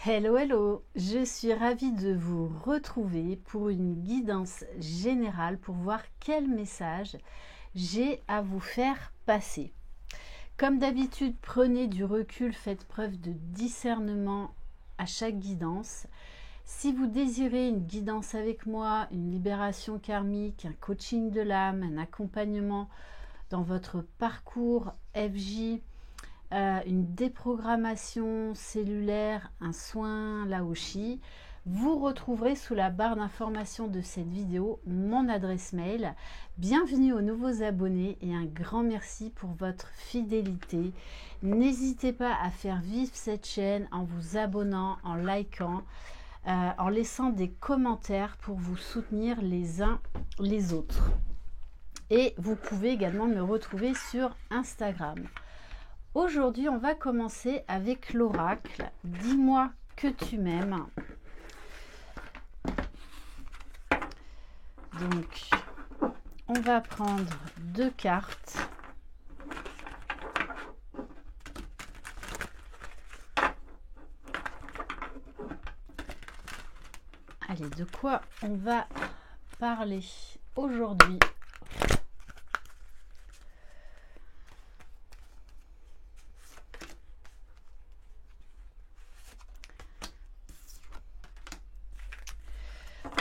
Hello, hello! Je suis ravie de vous retrouver pour une guidance générale pour voir quel message j'ai à vous faire passer. Comme d'habitude, prenez du recul, faites preuve de discernement à chaque guidance. Si vous désirez une guidance avec moi, une libération karmique, un coaching de l'âme, un accompagnement dans votre parcours FJ, une déprogrammation cellulaire, un soin Laoshi, vous retrouverez sous la barre d'information de cette vidéo mon adresse mail. Bienvenue aux nouveaux abonnés et un grand merci pour votre fidélité. N'hésitez pas à faire vivre cette chaîne en vous abonnant, en likant, en laissant des commentaires pour vous soutenir les uns les autres. Et vous pouvez également me retrouver sur Instagram. Aujourd'hui, on va commencer avec l'oracle. Dis-moi que tu m'aimes. Donc, on va prendre 2 cartes. Allez, de quoi on va parler aujourd'hui ?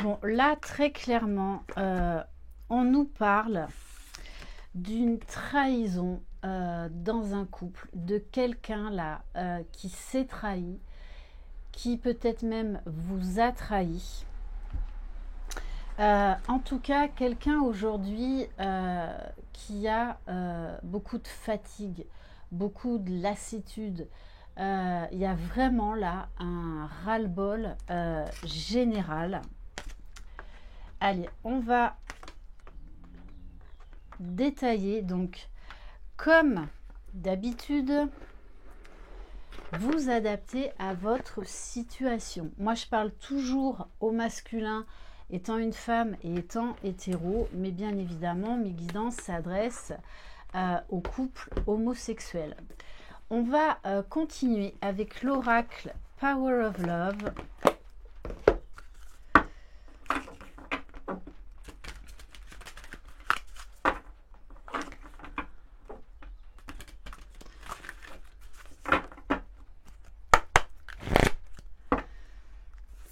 Bon, là, très clairement, on nous parle d'une trahison dans un couple, de quelqu'un là qui s'est trahi, qui peut-être même vous a trahi. En tout cas, quelqu'un aujourd'hui qui a beaucoup de fatigue, beaucoup de lassitude. Il y a vraiment là un ras-le-bol général. Allez, on va détailler. Donc, comme d'habitude, vous adaptez à votre situation. Moi, je parle toujours au masculin, étant une femme et étant hétéro, mais bien évidemment, mes guidances s'adressent aux couples homosexuels. On va continuer avec l'oracle Power of Love.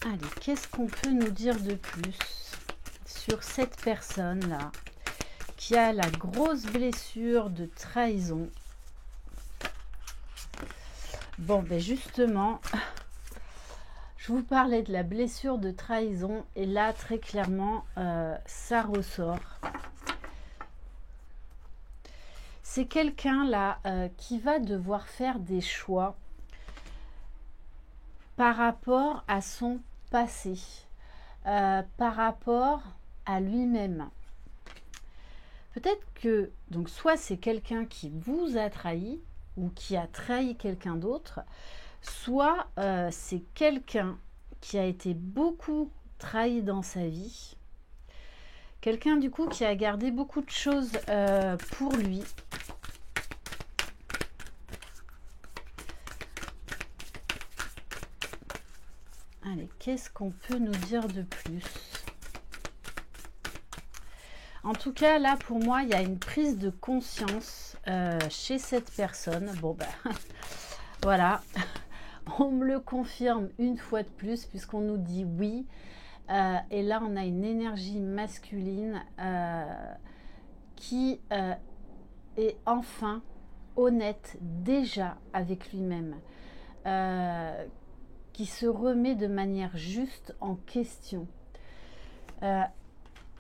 Allez, qu'est-ce qu'on peut nous dire de plus sur cette personne-là qui a la grosse blessure de trahison? Bon, ben justement, je vous parlais de la blessure de trahison et là, très clairement, ça ressort. C'est quelqu'un là qui va devoir faire des choix par rapport à son passé, par rapport à lui-même. Peut-être que, donc, soit c'est quelqu'un qui vous a trahi ou qui a trahi quelqu'un d'autre, soit c'est quelqu'un qui a été beaucoup trahi dans sa vie, quelqu'un du coup qui a gardé beaucoup de choses pour lui. Allez, qu'est-ce qu'on peut nous dire de plus? En tout cas, là, pour moi, il y a une prise de conscience chez cette personne. Bon, ben, voilà. On me le confirme une fois de plus, puisqu'on nous dit oui. Et là, on a une énergie masculine qui est enfin honnête déjà avec lui-même. Qui se remet de manière juste en question.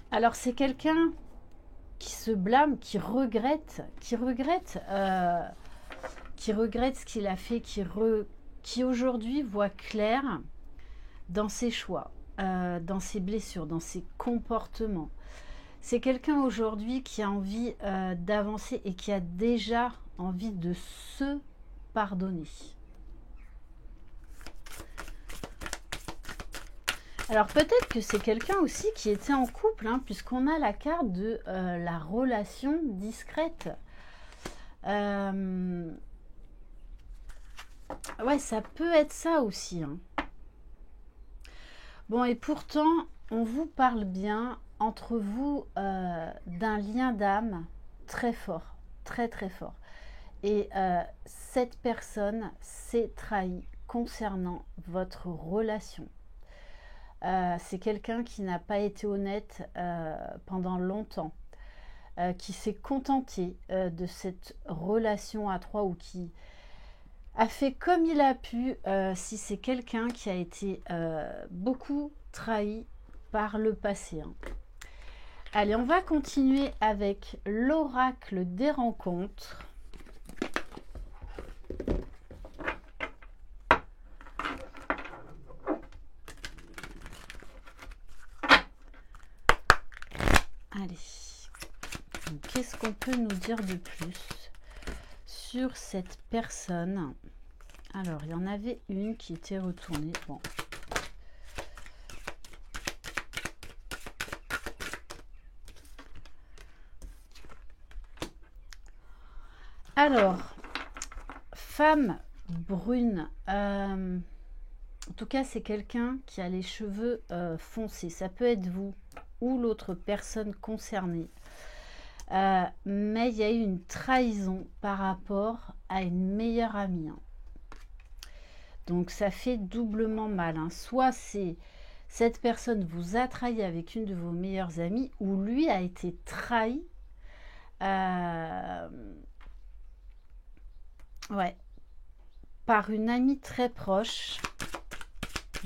Alors c'est quelqu'un qui se blâme, qui regrette ce qu'il a fait, qui aujourd'hui voit clair dans ses choix, dans ses blessures, dans ses comportements. C'est quelqu'un aujourd'hui qui a envie d'avancer et qui a déjà envie de se pardonner. Alors peut-être que c'est quelqu'un aussi qui était en couple, hein, puisqu'on a la carte de la relation discrète. Ouais, ça peut être ça aussi. Hein. Bon, et pourtant, on vous parle bien entre vous d'un lien d'âme très fort, très très fort. Et cette personne s'est trahie concernant votre relation. C'est quelqu'un qui n'a pas été honnête pendant longtemps, qui s'est contenté de cette relation à trois ou qui a fait comme il a pu. Si c'est quelqu'un qui a été beaucoup trahi par le passé, hein. Allez, on va continuer avec l'oracle des rencontres. Allez, qu'est-ce qu'on peut nous dire de plus sur cette personne? Alors, il y en avait une qui était retournée. Bon. Alors, femme brune. En tout cas, c'est quelqu'un qui a les cheveux foncés. Ça peut être vous ou l'autre personne concernée. Mais il y a eu une trahison par rapport à une meilleure amie, hein. Donc ça fait doublement mal, hein. Soit c'est cette personne vous a trahi avec une de vos meilleures amies, ou lui a été trahi ouais, par une amie très proche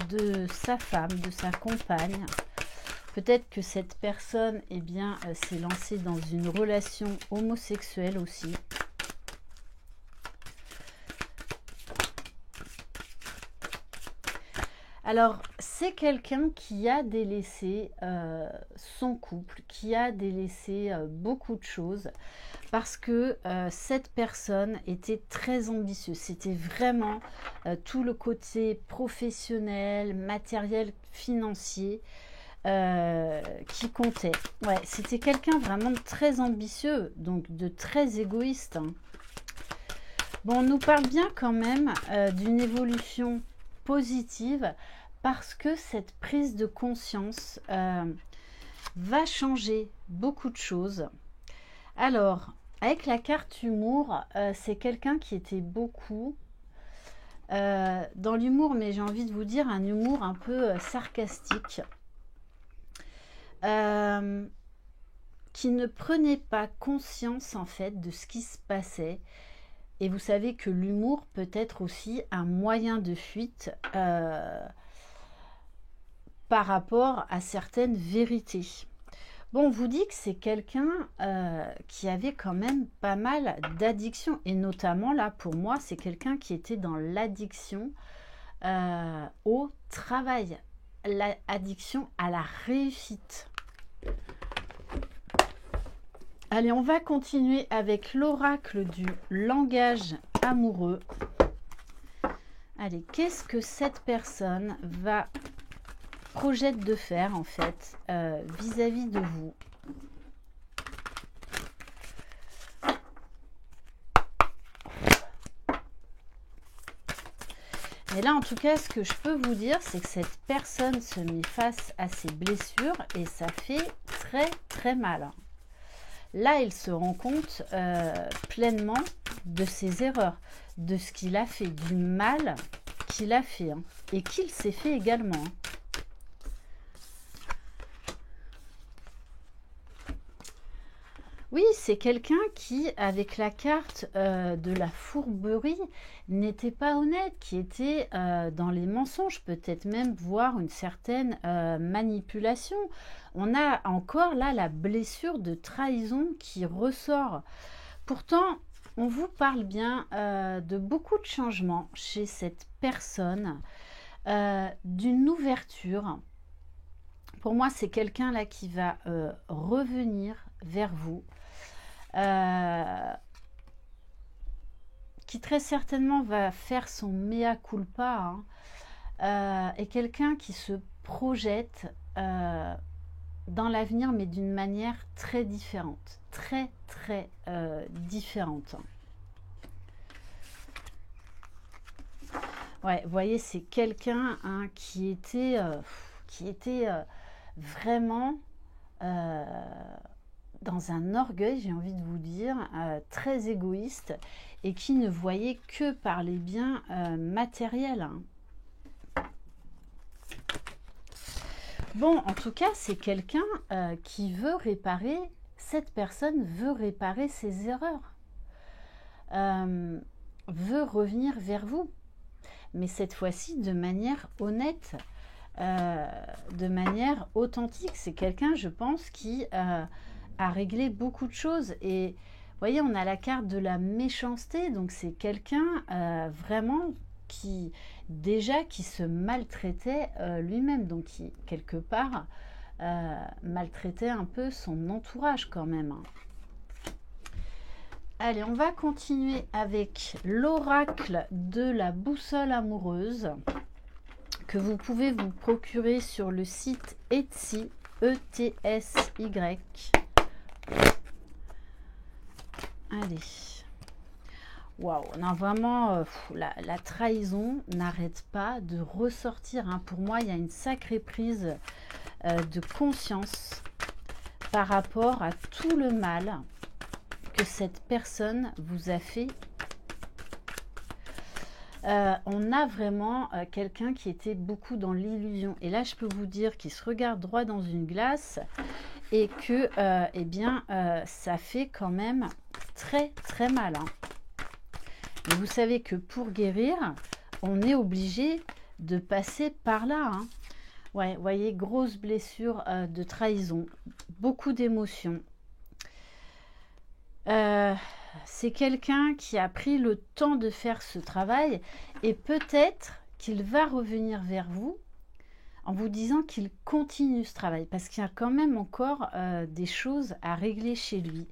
de sa femme, de sa compagne. Peut-être que cette personne s'est lancée dans une relation homosexuelle aussi. Alors, c'est quelqu'un qui a délaissé son couple, qui a délaissé beaucoup de choses parce que cette personne était très ambitieuse. C'était vraiment tout le côté professionnel, matériel, financier qui comptait. Ouais, c'était quelqu'un vraiment de très ambitieux, donc de très égoïste, hein. Bon, on nous parle bien quand même d'une évolution positive parce que cette prise de conscience va changer beaucoup de choses. Alors, avec la carte humour, c'est quelqu'un qui était beaucoup dans l'humour, mais j'ai envie de vous dire un humour un peu sarcastique, qui ne prenait pas conscience en fait de ce qui se passait. Et vous savez que l'humour peut être aussi un moyen de fuite par rapport à certaines vérités. Bon, on vous dit que c'est quelqu'un qui avait quand même pas mal d'addiction. Et notamment, là, pour moi, c'est quelqu'un qui était dans l'addiction au travail. L'addiction à la réussite. Allez, on va continuer avec l'oracle du langage amoureux. Allez, qu'est-ce que cette personne projette de faire en fait vis-à-vis de vous? Mais là, en tout cas, ce que je peux vous dire, c'est que cette personne se met face à ses blessures et ça fait très très mal, hein. Là, il se rend compte pleinement de ses erreurs, de ce qu'il a fait, du mal qu'il a fait, hein, et qu'il s'est fait également, hein. Oui, c'est quelqu'un qui, avec la carte de la fourberie, n'était pas honnête, qui était dans les mensonges, peut-être même voire une certaine manipulation. On a encore là la blessure de trahison qui ressort. Pourtant, on vous parle bien de beaucoup de changements chez cette personne, d'une ouverture. Pour moi, c'est quelqu'un là qui va revenir vers vous. Qui très certainement va faire son mea culpa, hein, et quelqu'un qui se projette dans l'avenir, mais d'une manière très différente, très très différente. Ouais, vous voyez, c'est quelqu'un, hein, qui qui était vraiment dans un orgueil, j'ai envie de vous dire, très égoïste, et qui ne voyait que par les biens matériels. Hein. Bon, en tout cas, c'est quelqu'un qui veut réparer, cette personne veut réparer ses erreurs, veut revenir vers vous, mais cette fois-ci de manière honnête, de manière authentique. C'est quelqu'un, je pense, qui a réglé beaucoup de choses. Et vous voyez, on a la carte de la méchanceté, donc c'est quelqu'un vraiment qui se maltraitait lui-même, donc qui quelque part maltraitait un peu son entourage quand même. Hein. Allez, on va continuer avec l'oracle de la boussole amoureuse que vous pouvez vous procurer sur le site Etsy, E-T-S-Y. Allez. Waouh, non, vraiment, la trahison n'arrête pas de ressortir. Hein. Pour moi, il y a une sacrée prise de conscience par rapport à tout le mal que cette personne vous a fait. On a vraiment quelqu'un qui était beaucoup dans l'illusion. Et là, je peux vous dire qu'il se regarde droit dans une glace et que, eh bien, ça fait quand même très, très mal. Hein. Et vous savez que pour guérir, on est obligé de passer par là. Hein. Ouais, vous voyez, grosse blessure de trahison, beaucoup d'émotions. C'est quelqu'un qui a pris le temps de faire ce travail et peut-être qu'il va revenir vers vous en vous disant qu'il continue ce travail parce qu'il y a quand même encore des choses à régler chez lui.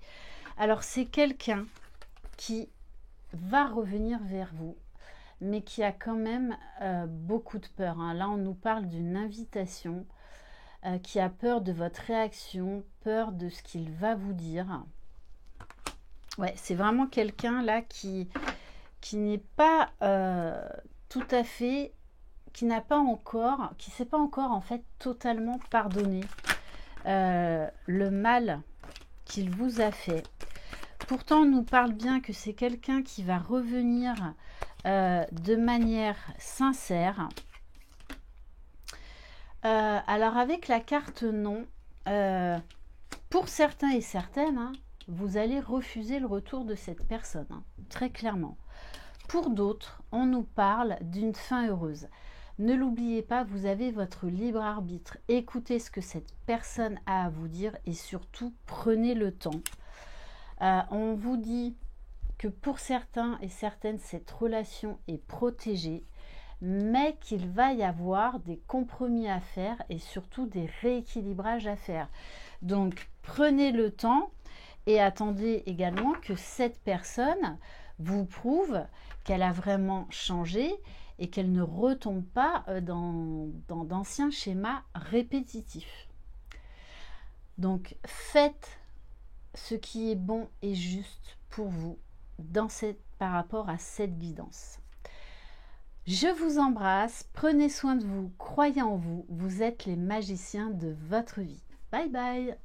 Alors c'est quelqu'un qui va revenir vers vous mais qui a quand même beaucoup de peur. Hein. Là on nous parle d'une invitation qui a peur de votre réaction, peur de ce qu'il va vous dire. Ouais, c'est vraiment quelqu'un là qui n'est pas tout à fait, qui n'a pas encore, qui ne s'est pas encore en fait totalement pardonné le mal qu'il vous a fait. Pourtant, on nous parle bien que c'est quelqu'un qui va revenir de manière sincère. Alors avec la carte non, pour certains et certaines, hein, vous allez refuser le retour de cette personne, hein, très clairement. Pour d'autres, on nous parle d'une fin heureuse. Ne l'oubliez pas, vous avez votre libre arbitre. Écoutez ce que cette personne a à vous dire et surtout, prenez le temps. On vous dit que pour certains et certaines, cette relation est protégée, mais qu'il va y avoir des compromis à faire et surtout des rééquilibrages à faire. Donc, prenez le temps. Et attendez également que cette personne vous prouve qu'elle a vraiment changé et qu'elle ne retombe pas dans d'anciens schémas répétitifs. Donc, faites ce qui est bon et juste pour vous par rapport à cette guidance. Je vous embrasse, prenez soin de vous, croyez en vous, vous êtes les magiciens de votre vie. Bye bye!